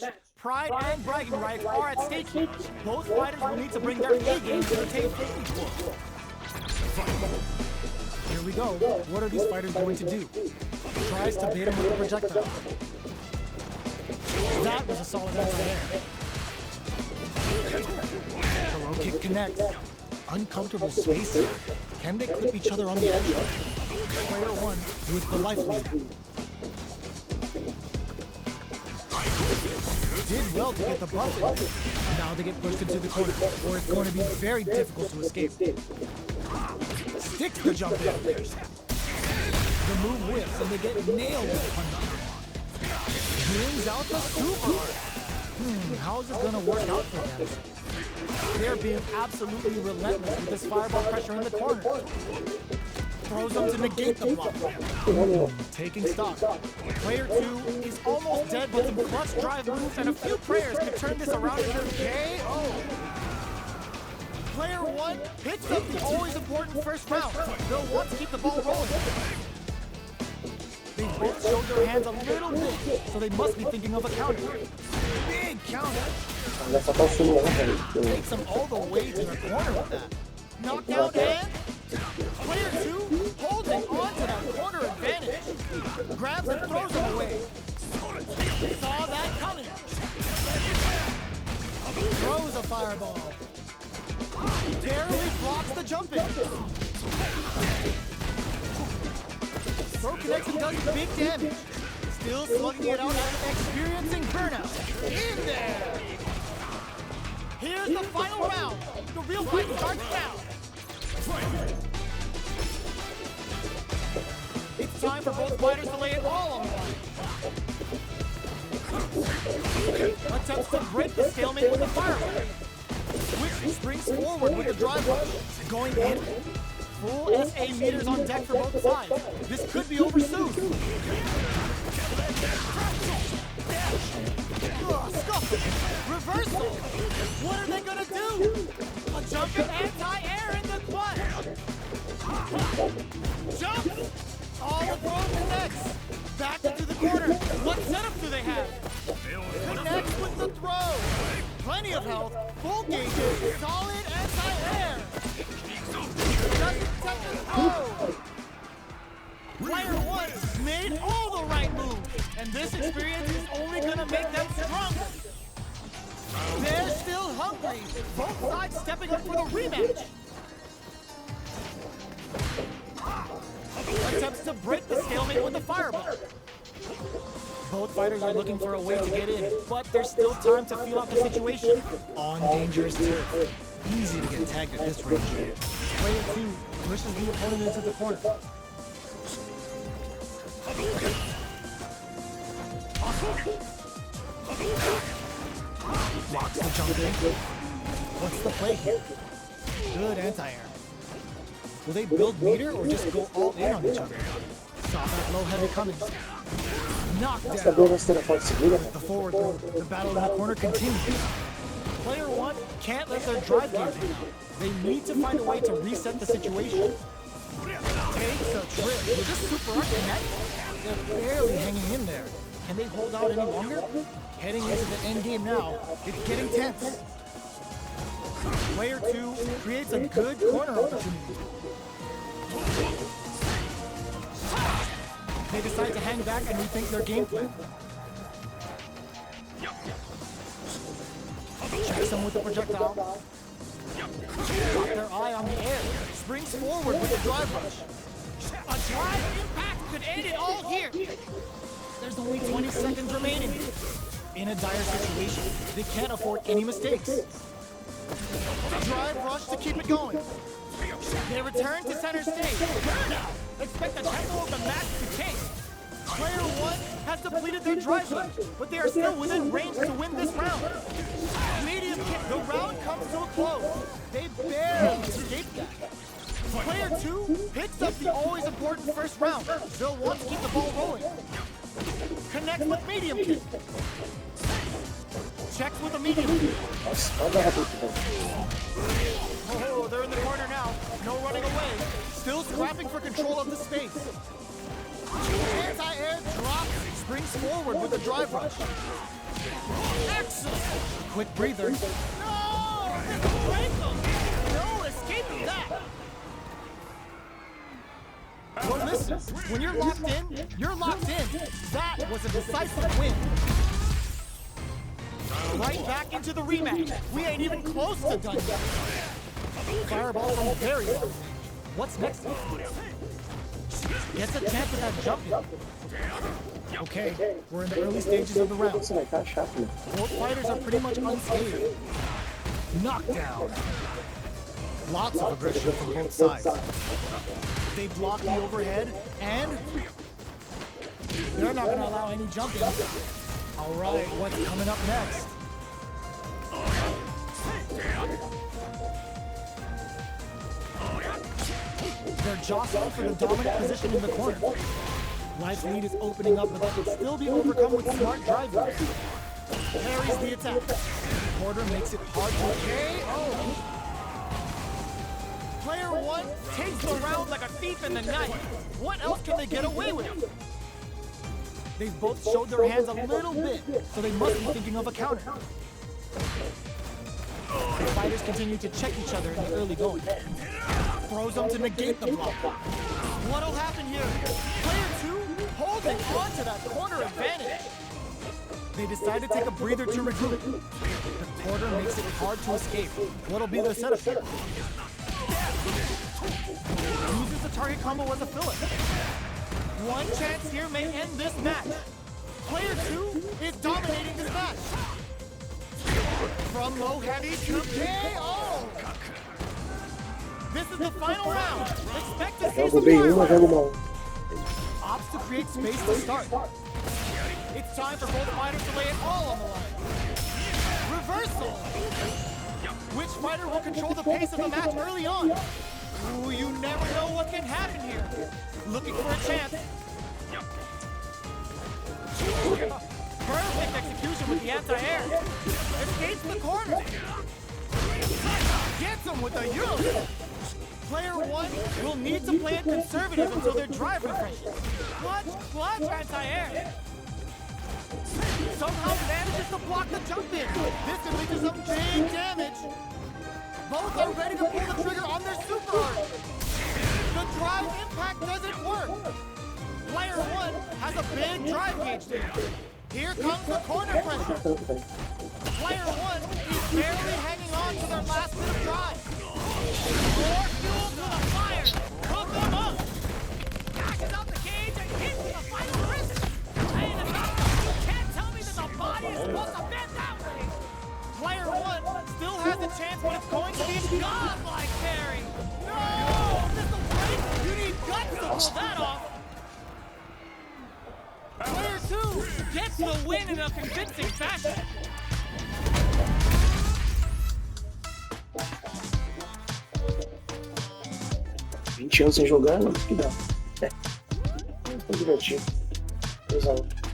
match. Pride and bragging rights are at stake here. Both fighters will need to bring their A-game to the table. Here we go. What are these fighters going to do? Tries to bait him with the projectile. That was a solid anti-air. The low kick connects. Uncomfortable space here. Can they clip each other on the edge? Player one with the life lead. Did well to get the bump in. Now they get pushed into the corner, or it's going to be very difficult to escape. Sticks the jump in. The move whips and they get nailed with punch. Brings out the super. How is this going to work out for them? They're being absolutely relentless with this fireball pressure in the corner. Throws them to negate the block. Taking stock. Player two is almost dead, but some clutch drive moves and a few prayers can turn this around into KO. Player one picks up the always important first round. They'll want to keep the ball rolling. They both showed their hands a little bit, so they must be thinking of a counter. Big counter. Takes them all the way to the corner with that. Knockdown and player two holding on to that corner advantage. Grabs and throws him away. Saw that coming. Throws a fireball. Barely blocks the jump in. Throw connects and does big damage. Still slugging it out after experiencing burnout. In there! Here's the final round. The real fight starts now. It's time for both fighters to lay it all on the line. Attempts to break the stalemate with a fireball. Switch springs forward with the drive rush. Going in. Full SA meters on deck for both sides. This could be over soon. Scuffle. Reversal. What are they gonna do? A jumping anti-air in the clutch. Jump. All the throw connects. Back into the corner. What setup do they have? Connects with the throw. Plenty of health. Full gauge. Solid anti-air. Doesn't touch his throw. Player one made all the right moves, and this experience is only going to make them stronger. They're still hungry. Both sides stepping up for the rematch. Attempts to break the stalemate with the fireball. Both fighters are looking for a way to get in, but there's still time to feel out the situation. On dangerous turf. Easy to get tagged at this range. Player two pushes the opponent into the corner. Blocks the jump in. What's the play here? Good anti-air. Will they build meter or just go all in on each other? Saw that low heavy coming. Knockdown. The forward throw. The battle in the corner continues. Player one can't let their drive gear down. They need to find a way to reset the situation. Takes a trip. Will this super arc connect? They're barely hanging in there. Can they hold out any longer? Heading into the end game now. It's getting tense. Player two creates a good corner opportunity. They decide to hang back and rethink their game plan. Checks them with the projectile. Got their eye on the air. Springs forward with the drive rush. A drive impact could end it all here. There's only 20 seconds remaining. In a dire situation, they can't afford any mistakes. Drive rush to keep it going. They return to center stage. Expect the tempo of the match to change. Player one has depleted their drive gear, but they are still within range to win this round. Medium kick, the round comes to a close. They barely escaped that. Player two picks up the always important first round. They'll want to keep the ball rolling. Connects with medium kick. Checks with a medium kick. Oh, they're in the corner now. No running away. Still scrapping for control of the space. Anti-air drops, springs forward with a drive rush. quick breather. No! This will break them! No escaping that! But listen, when you're locked in, you're locked in. That was a decisive win. Right back into the rematch. We ain't even close to done yet. Fireball from very long range. What's next? Gets a chance at that jumping. Okay, we're in the early stages of the round. Both fighters are pretty much unscathed. Knockdown. Lots of aggression from both sides. They block the overhead, and they're not going to allow any jumping. All right, what's coming up next? They're jostling for the dominant position in the corner. Life's lead is opening up, but that could still be overcome with smart drive moves. Parries the attack. Porter makes it hard to KO. Player one takes the round like a thief in the night. What else can they get away with? They've both showed their hands a little bit, so they must be thinking of a counter. The fighters continue to check each other in the early going. Throws them to negate the block. What'll happen here? Player two holding on to that corner advantage. They decide to take a breather to regroup. The quarter makes it hard to escape. What'll be their setup here? Uses the target combo as a filler. One chance here may end this match. Player two is dominating this match. From low heavy to KO. This is the final round. Expect to see some fireworks. Opts to create space to start. It's time for both fighters to lay it all on the line. Reversal. Which fighter will control the pace of the match early on? Ooh, you never know what can happen here. Looking for a chance. Perfect execution with the anti-air. Escapes the corner. Gets him with a Euro. Player one will need to play it conservative until their drive refreshes. Clutch anti-air. Somehow manages to block the jump in. This could lead to some big damage. Both are ready to pull the trigger on their super art. The drive impact doesn't work. Player one has a big drive gauge there. Here comes the corner pressure. Player one is barely hanging on to their last bit of drive. More fuel to the fire. Hook them up. Dashes out the cage and hits the final wrist. Laying it up. You can't tell me that the body is supposed to bend that way. Player one still has a chance, but it's going to be a godlike parry. No! Missile break? You need guts to pull that off. Player two gets the win in a convincing fashion. Anos sem jogar, não, que dá. É, foi divertido. 2-1.